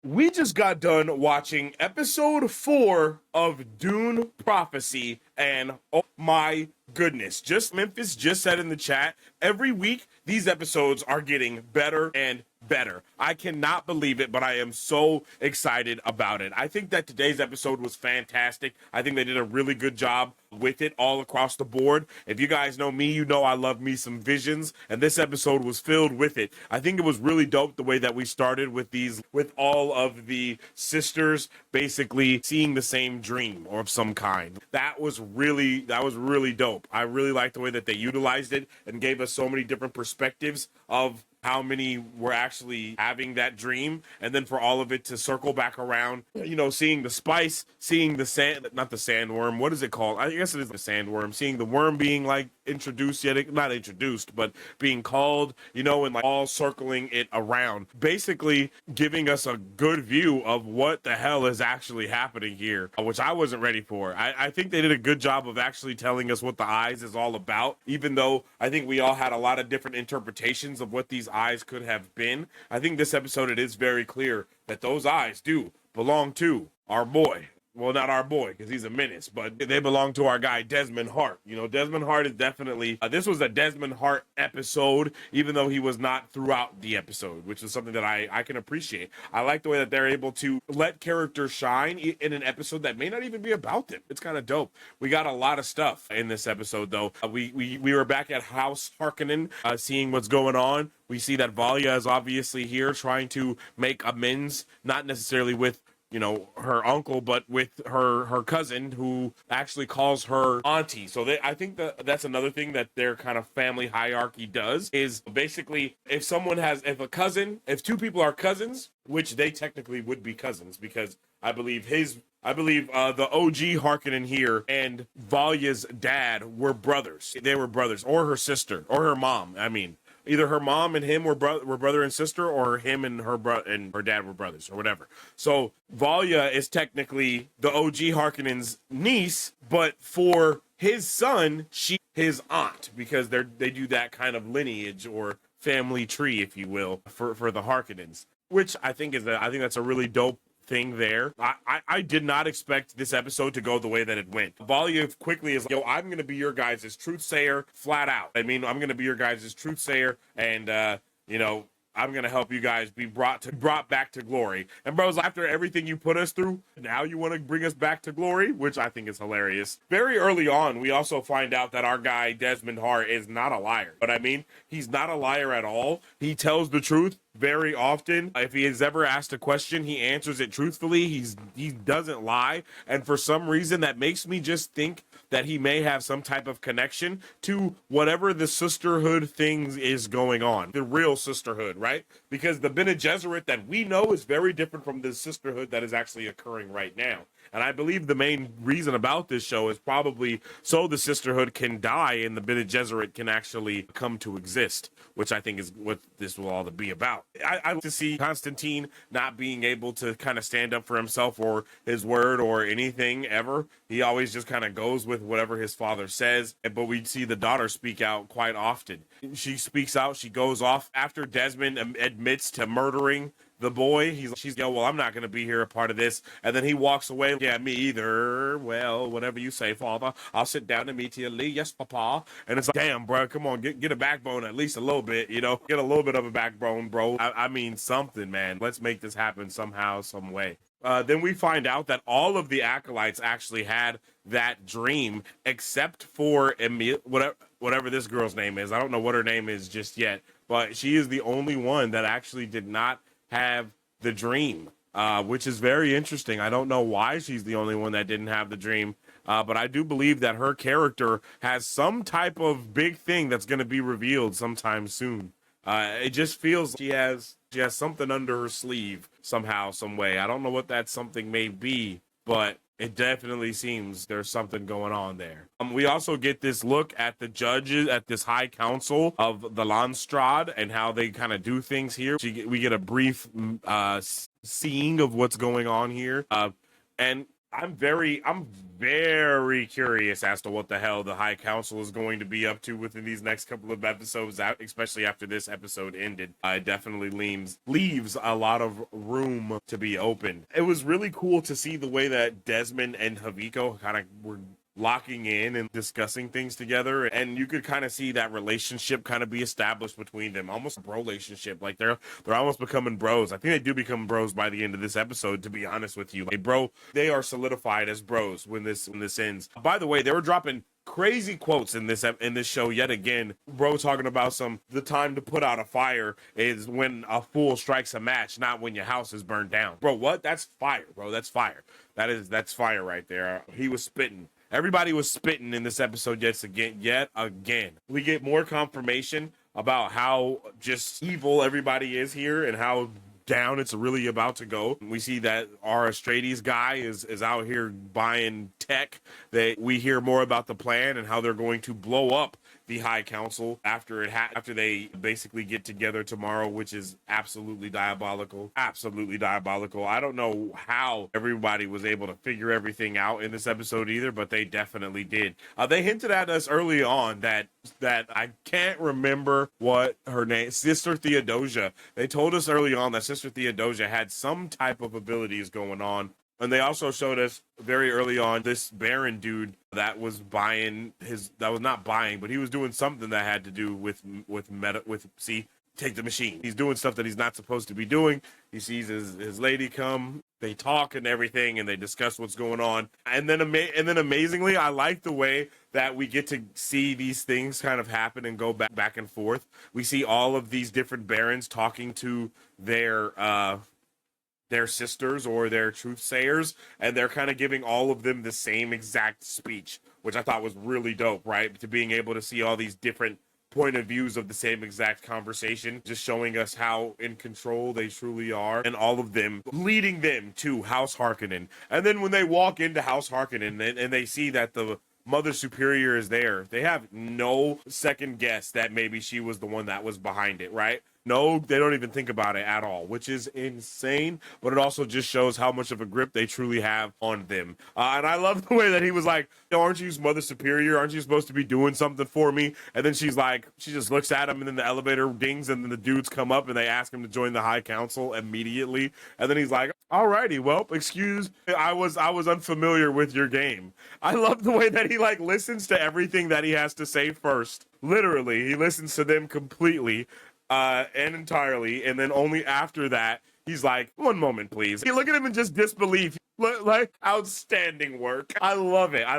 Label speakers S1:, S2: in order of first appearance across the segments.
S1: We just got done watching episode 4 of Dune Prophecy, and oh my goodness, Memphis just said in the chat, every week these episodes are getting better and better. I cannot believe it, but I am so excited about it. I think that today's episode was fantastic. I think they did a really good job with it all across the board. If you guys know me, you know I love me some visions, and this episode was filled with it. I think it was really dope the way that we started with all of the sisters basically seeing the same dream or of some kind. That was really dope. I really liked the way that they utilized it and gave us so many different perspectives of how many were actually having that dream, and then for all of it to circle back around, you know, seeing the spice, seeing the not the sandworm, what is it called? I guess it is the sandworm, seeing the worm being like introduced, yet not introduced, but being called, you know, and like all circling it around, basically giving us a good view of what the hell is actually happening here, which I wasn't ready for. I think they did a good job of actually telling us what the eyes is all about, even though I think we all had a lot of different interpretations of what these eyes could have been. I think this episode, it is very clear that those eyes do belong to our boy. Well, not our boy, because he's a menace, but they belong to our guy, Desmond Hart. You know, Desmond Hart is definitely, this was a Desmond Hart episode, even though he was not throughout the episode, which is something that I can appreciate. I like the way that they're able to let characters shine in an episode that may not even be about them. It's kind of dope. We got a lot of stuff in this episode, though. We were back at House Harkonnen, seeing what's going on. We see that Valia is obviously here trying to make amends, not necessarily with, you know, her uncle, but with her cousin, who actually calls her auntie. So I think that's another thing that their kind of family hierarchy does, is basically if two people are cousins, which they technically would be cousins, because I believe the OG Harkonnen here and Valya's dad were brothers. They were brothers, or her sister, or her mom. I mean, either her mom and him were brother and sister, or him and her dad were brothers, or whatever. So Valya is technically the OG Harkonnen's niece, but for his son, she his aunt, because they do that kind of lineage or family tree, if you will, for the Harkonnens, which I think that's a really dope thing there. I did not expect this episode to go the way that it went. Valia quickly is like, yo, I'm gonna be your guys' truth sayer flat out. I mean, I'm gonna be your guys' truth sayer, and you know, I'm gonna help you guys be brought back to glory. And bro's, after everything you put us through, now you want to bring us back to glory, which I think is hilarious. Very early on, we also find out that our guy Desmond Hart is not a liar. But I mean, he's not a liar at all. He tells the truth very often. If he is ever asked a question, he answers it truthfully. He doesn't lie, and for some reason that makes me just think that he may have some type of connection to whatever the sisterhood thing is going on, the real sisterhood, right? Because the Bene Gesserit that we know is very different from the sisterhood that is actually occurring right now. And I believe the main reason about this show is probably so the sisterhood can die and the Bene Gesserit can actually come to exist, which I think is what this will all be about. I like to see Constantine not being able to kind of stand up for himself or his word or anything ever. He always just kind of goes with whatever his father says. But we see the daughter speak out quite often. She speaks out. She goes off after Desmond admits to murdering the boy. She's yo, well, I'm not gonna be here a part of this, and then he walks away. Yeah, me either. Well, whatever you say, father. I'll sit down immediately. Yes, papa. And it's like, damn, bro, come on, get a backbone at least a little bit. You know, get a little bit of a backbone, bro. I mean something, man. Let's make this happen somehow, some way. Then we find out that all of the acolytes actually had that dream, except for Emil, whatever this girl's name is. I don't know what her name is just yet, but she is the only one that actually did not have the dream, which is very interesting. I don't know why she's the only one that didn't have the dream, but I do believe that her character has some type of big thing that's going to be revealed sometime soon. It just feels she has something under her sleeve somehow, some way. I don't know what that something may be, but it definitely seems there's something going on there. We also get this look at the judges at this high council of the Landstrad and how they kind of do things here. We get a brief seeing of what's going on here. And I'm very curious as to what the hell the High Council is going to be up to within these next couple of episodes, especially after this episode ended. It definitely leaves a lot of room to be opened. It was really cool to see the way that Desmond and Haviko kind of were locking in and discussing things together, and you could kind of see that relationship kind of be established between them, almost a bro relationship. Like they're almost becoming bros. I think they do become bros by the end of this episode, to be honest with you. Like, bro, they are solidified as bros when this ends. By the way, they were dropping crazy quotes in this show yet again. Bro talking about the time to put out a fire is when a fool strikes a match, not when your house is burned down. Bro, what? That's fire, bro. That's fire. That's fire right there. He was spitting. Everybody was spitting in this episode yet again. We get more confirmation about how just evil everybody is here and how down it's really about to go. We see that our Atreides guy is out here buying tech. We hear more about the plan and how they're going to blow up the High Council after they basically get together tomorrow, which is absolutely diabolical. Absolutely diabolical. I don't know how everybody was able to figure everything out in this episode either, but they definitely did. They hinted at us early on that I can't remember what her name, Sister Theodosia. They told us early on that Sister Theodosia had some type of abilities going on. And they also showed us very early on this Baron dude that was not buying, but he was doing something that had to do with take the machine. He's doing stuff that he's not supposed to be doing. He sees his lady come. They talk and everything, and they discuss what's going on. And then amazingly, I like the way that we get to see these things kind of happen and go back and forth. We see all of these different barons talking to their sisters or their truthsayers, and they're kind of giving all of them the same exact speech, which I thought was really dope, right? To being able to see all these different point of views of the same exact conversation, just showing us how in control they truly are, and all of them leading them to House Harkonnen. And then when they walk into House Harkonnen and they see that the Mother Superior is there, they have no second guess that maybe she was the one that was behind it, right? No, they don't even think about it at all, which is insane, but it also just shows how much of a grip they truly have on them. And I love the way that he was like, aren't you Mother Superior? Aren't you supposed to be doing something for me? And then she just looks at him, and then the elevator dings, and then the dudes come up, and they ask him to join the High Council immediately. And then he's like, alrighty, well, I was unfamiliar with your game. I love the way that he listens to everything that he has to say first. Literally, he listens to them completely. And entirely, and then only after that, he's like, one moment, please. You look at him in just disbelief. Outstanding work. I love it. I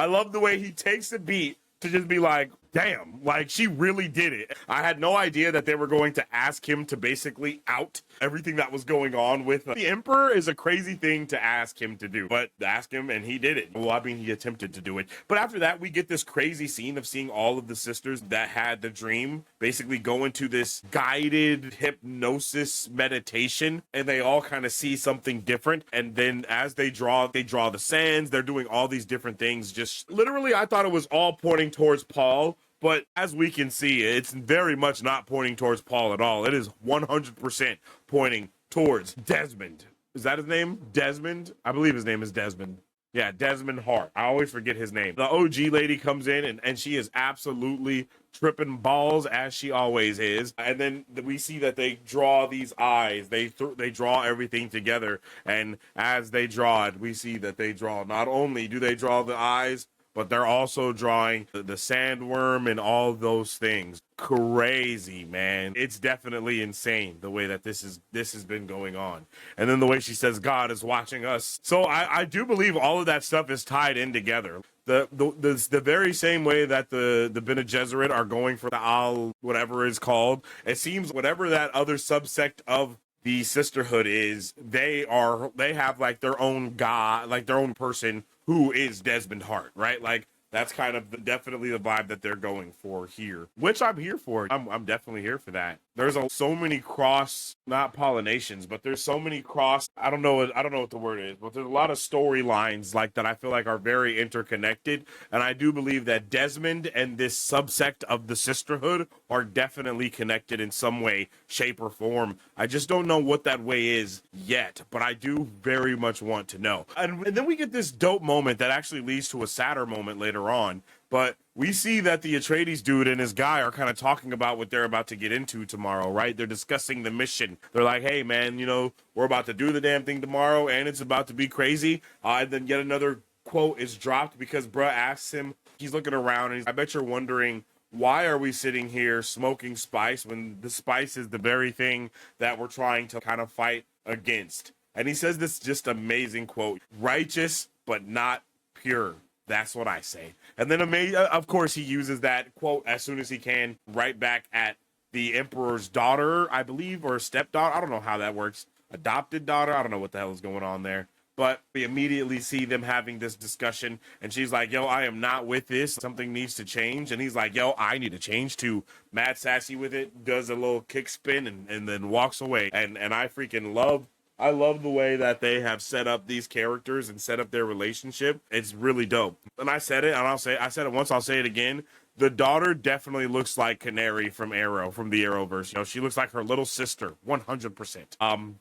S1: love the way he takes a beat to just be like, damn, she really did it. I had no idea that they were going to ask him to basically out everything that was going on with the Emperor. Is a crazy thing to ask him to do, but ask him and he did it. Well, I mean, he attempted to do it. But after that, we get this crazy scene of seeing all of the sisters that had the dream basically go into this guided hypnosis meditation, and they all kind of see something different. And then as they draw the sands, they're doing all these different things. Just literally, I thought it was all pointing towards Paul. But as we can see, it's very much not pointing towards Paul at all. It is 100% pointing towards Desmond. Is that his name? Desmond? I believe his name is Desmond. Yeah, Desmond Hart. I always forget his name. The OG lady comes in, and she is absolutely tripping balls, as she always is. And then we see that they draw these eyes. They draw everything together. And as they draw it, we see that they draw. Not only do they draw the eyes, but they're also drawing the sandworm and all those things. Crazy, man. It's definitely insane the way that this has been going on. And then the way she says God is watching us. So I do believe all of that stuff is tied in together. The very same way that the Bene Gesserit are going for the Al, whatever it's called. It seems whatever that other subsect of the sisterhood is, they have their own god, their own person who is Desmond Hart, right? That's kind of definitely the vibe that they're going for here, which I'm here for. I'm definitely here for that. there's so many cross, not pollinations, but there's so many cross, I don't know what the word is, but there's a lot of storylines like that I feel like are very interconnected. And I do believe that Desmond and this subsect of the sisterhood are definitely connected in some way, shape, or form. I just don't know what that way is yet, but I do very much want to know. And then we get this dope moment that actually leads to a sadder moment later on. But we see that the Atreides dude and his guy are kind of talking about what they're about to get into tomorrow, right? They're discussing the mission. They're like, hey, man, you know, we're about to do the damn thing tomorrow, and it's about to be crazy. And then yet another quote is dropped because bruh asks him, he's looking around, and I bet you're wondering, why are we sitting here smoking spice when the spice is the very thing that we're trying to kind of fight against? And he says this just amazing quote, righteous, but not pure. That's what I say. And then, of course, he uses that quote as soon as he can right back at the Emperor's daughter, I believe, or stepdaughter. I don't know how that works. Adopted daughter. I don't know what the hell is going on there. But we immediately see them having this discussion. And she's like, yo, I am not with this. Something needs to change. And he's like, yo, I need to change too. Mad sassy with it. Does a little kick spin and then walks away. And I freaking love the way that they have set up these characters and set up their relationship. It's really dope. And I said it, and I said it once, I'll say it again. The daughter definitely looks like Canary from Arrow, from the Arrowverse. You know, she looks like her little sister, 100%.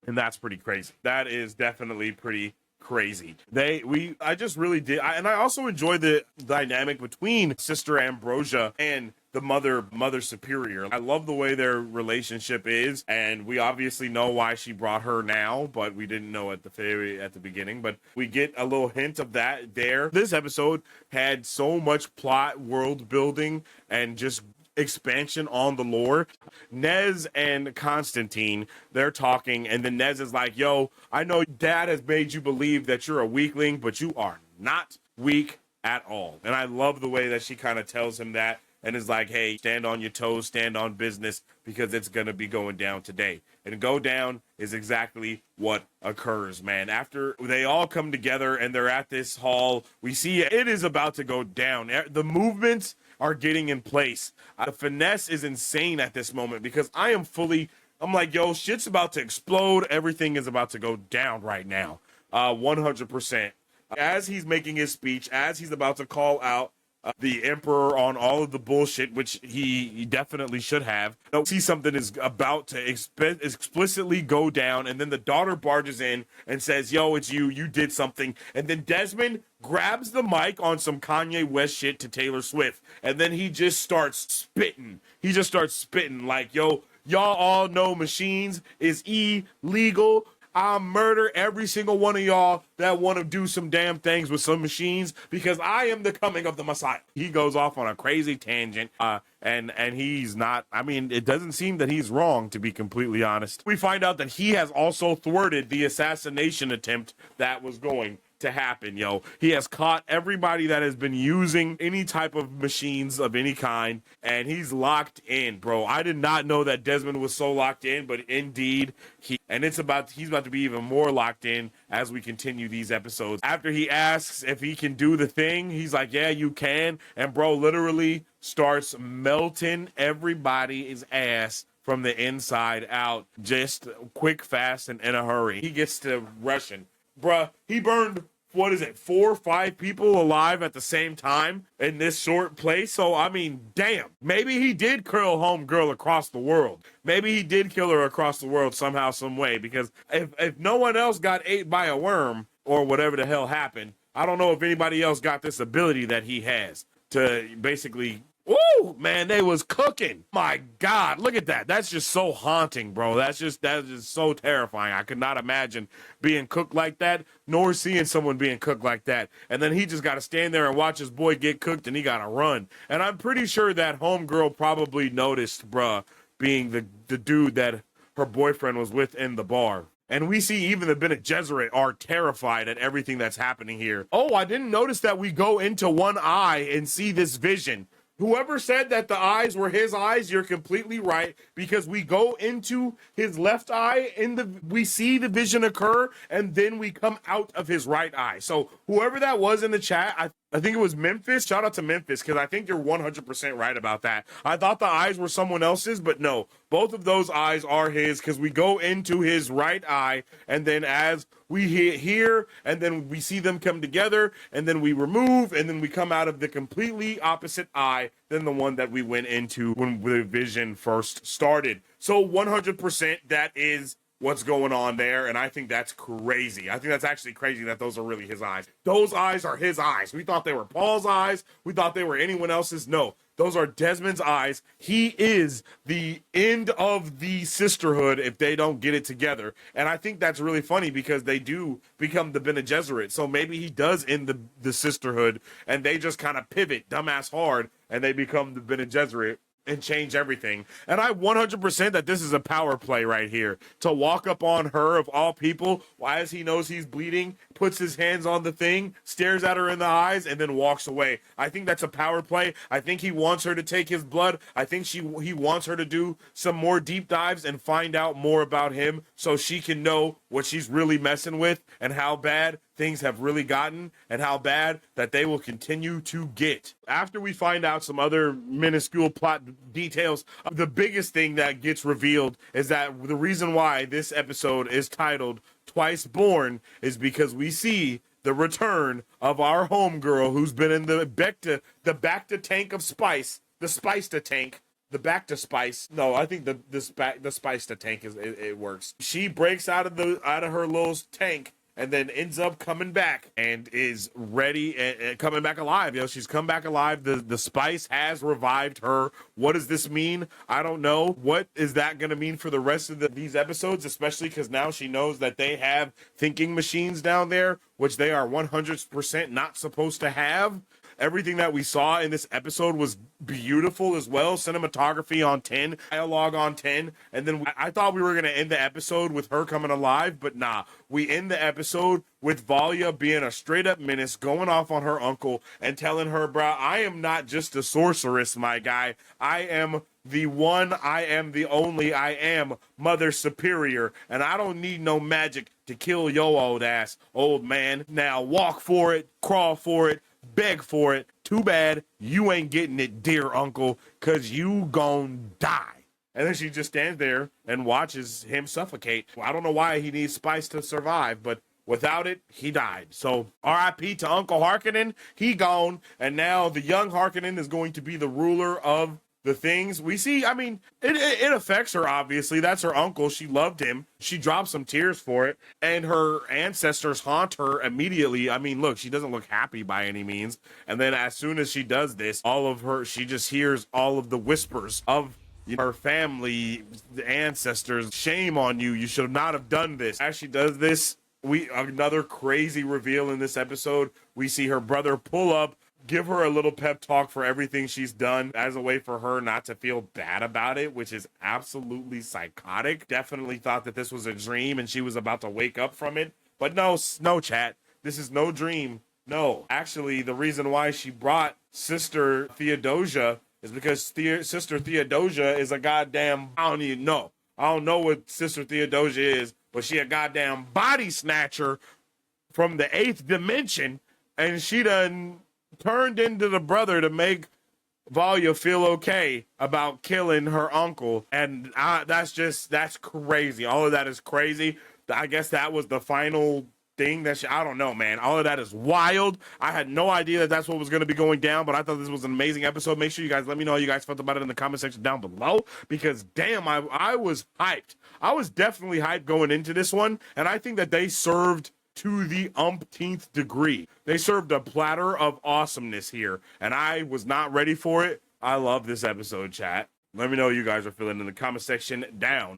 S1: And that's pretty crazy. That is definitely pretty crazy. I just really did. And I also enjoy the dynamic between Sister Ambrosia and the mother superior. I love the way their relationship is, and we obviously know why she brought her now, but we didn't know at the beginning. But we get a little hint of that there. This episode had so much plot, world building, and just expansion on the lore. Nez and Constantine, they're talking, and then Nez is like, yo, I know dad has made you believe that you're a weakling, but you are not weak at all. And I love the way that she kind of tells him that and is like, hey, stand on your toes, stand on business, because it's going to be going down today. And go down is exactly what occurs, man. After they all come together and they're at this hall, we see it is about to go down. The movements are getting in place. The finesse is insane at this moment because I'm like, yo, shit's about to explode. Everything is about to go down right now. 100%. As he's making his speech, as he's about to call out the Emperor on all of the bullshit, which he definitely should have. See something is about to explicitly go down, and then the daughter barges in and says, yo, it's you did something. And then Desmond grabs the mic on some Kanye West shit to Taylor Swift, and then he just starts spitting. Like, yo, y'all all know machines is illegal. I'll murder every single one of y'all that want to do some damn things with some machines because I am the coming of the Messiah. He goes off on a crazy tangent, and he's not, I mean, it doesn't seem that he's wrong, to be completely honest. We find out that he has also thwarted the assassination attempt that was going to happen, yo. He has caught everybody that has been using any type of machines of any kind, and he's locked in, bro. I did not know that Desmond was so locked in, but indeed he's about to be even more locked in as we continue these episodes. After he asks if he can do the thing, he's like, yeah, you can, and bro literally starts melting everybody's ass from the inside out, just quick, fast, and in a hurry. He gets to rushing. Bruh, he burned, 4 or 5 people alive at the same time in this short place. So, I mean, damn. Maybe he did kill homegirl across the world. Maybe he did kill her across the world somehow, some way. Because if no one else got ate by a worm or whatever the hell happened, I don't know if anybody else got this ability that he has to basically... Woo, man, they was cooking. My God, look at that. That's just so haunting, bro. That is just so terrifying. I could not imagine being cooked like that, nor seeing someone being cooked like that. And then he just got to stand there and watch his boy get cooked, and he got to run. And I'm pretty sure that homegirl probably noticed, bruh, being the dude that her boyfriend was with in the bar. And we see even the Bene Gesserit are terrified at everything that's happening here. Oh, I didn't notice that we go into one eye and see this vision. Whoever said that the eyes were his eyes, you're completely right, because we go into his left eye, we see the vision occur, and then we come out of his right eye. So whoever that was in the chat, I think it was Memphis. Shout out to Memphis, because I think you're 100% right about that. I thought the eyes were someone else's, but no, both of those eyes are his, because we go into his right eye, and then as we hear, and then we see them come together, and then we remove, and then we come out of the completely opposite eye than the one that we went into when the vision first started. So 100% that is what's going on there, and I think that's crazy. I think that's actually crazy that those are really his eyes. Those eyes are his eyes. We thought they were Paul's eyes. We thought they were anyone else's. No, those are Desmond's eyes. He is the end of the sisterhood if they don't get it together. And I think that's really funny, because they do become the Bene Gesserit. So maybe he does end the sisterhood, and they just kind of pivot dumbass hard, and they become the Bene Gesserit and change everything. And I 100% that this is a power play right here, to walk up on her of all people as he knows he's bleeding, puts his hands on the thing, stares at her in the eyes, and then walks away. I think that's a power play. I think he wants her to take his blood. I think he wants her to do some more deep dives and find out more about him, so she can know what she's really messing with, and how bad things have really gotten, and how bad that they will continue to get. After we find out some other minuscule plot details, the biggest thing that gets revealed is that the reason why this episode is titled Twice Born is because we see the return of our homegirl, who's been in the back to tank of spice, the spice to tank. The back to spice. No, I think the spice to tank it works. She breaks out of her little tank, and then ends up coming back and is ready and coming back alive. You know, she's come back alive. The spice has revived her. What does this mean? I don't know. What is that going to mean for the rest of these episodes, especially because now she knows that they have thinking machines down there, which they are 100% not supposed to have. Everything that we saw in this episode was beautiful as well. Cinematography on 10, dialogue on 10. And then I thought we were going to end the episode with her coming alive, but nah. We end the episode with Valia being a straight up menace, going off on her uncle and telling her, bro, I am not just a sorceress, my guy. I am the one, I am the only, I am Mother Superior, and I don't need no magic to kill your old ass, old man. Now walk for it, crawl for it, beg for it. Too bad you ain't getting it, dear uncle, cause you gon' die. And then she just stands there and watches him suffocate. I don't know why he needs spice to survive, but without it, he died. So R.I.P. to Uncle Harkonnen. He gone, and now the young Harkonnen is going to be the ruler of the things we see. I mean, it affects her, obviously. That's her uncle. She loved him. She dropped some tears for it, and her ancestors haunt her immediately. I mean, look, she doesn't look happy by any means. And then as soon as she does this, she just hears all of the whispers of her family, the ancestors. Shame on you. You should not have done this. As she does this, another crazy reveal in this episode. We see her brother pull up, give her a little pep talk for everything she's done as a way for her not to feel bad about it, which is absolutely psychotic. Definitely thought that this was a dream and she was about to wake up from it. But no, chat. This is no dream. No, actually, the reason why she brought Sister Theodosia is because Sister Theodosia is a goddamn, I don't even know. I don't know what Sister Theodosia is, but she a goddamn body snatcher from the 8th dimension, and she done turned into the brother to make Valia feel okay about killing her uncle. And that's crazy. All of that is crazy. I guess that was the final thing that I don't know, man. All of that is wild. I had no idea that that's what was going to be going down, but I thought this was an amazing episode. Make sure you guys let me know how you guys felt about it in the comment section down below, because damn, I was hyped. I was definitely hyped going into this one, and I think that they served to the umpteenth degree. They served a platter of awesomeness here, and I was not ready for it. I love this episode, chat. Let me know how you guys are feeling in the comment section down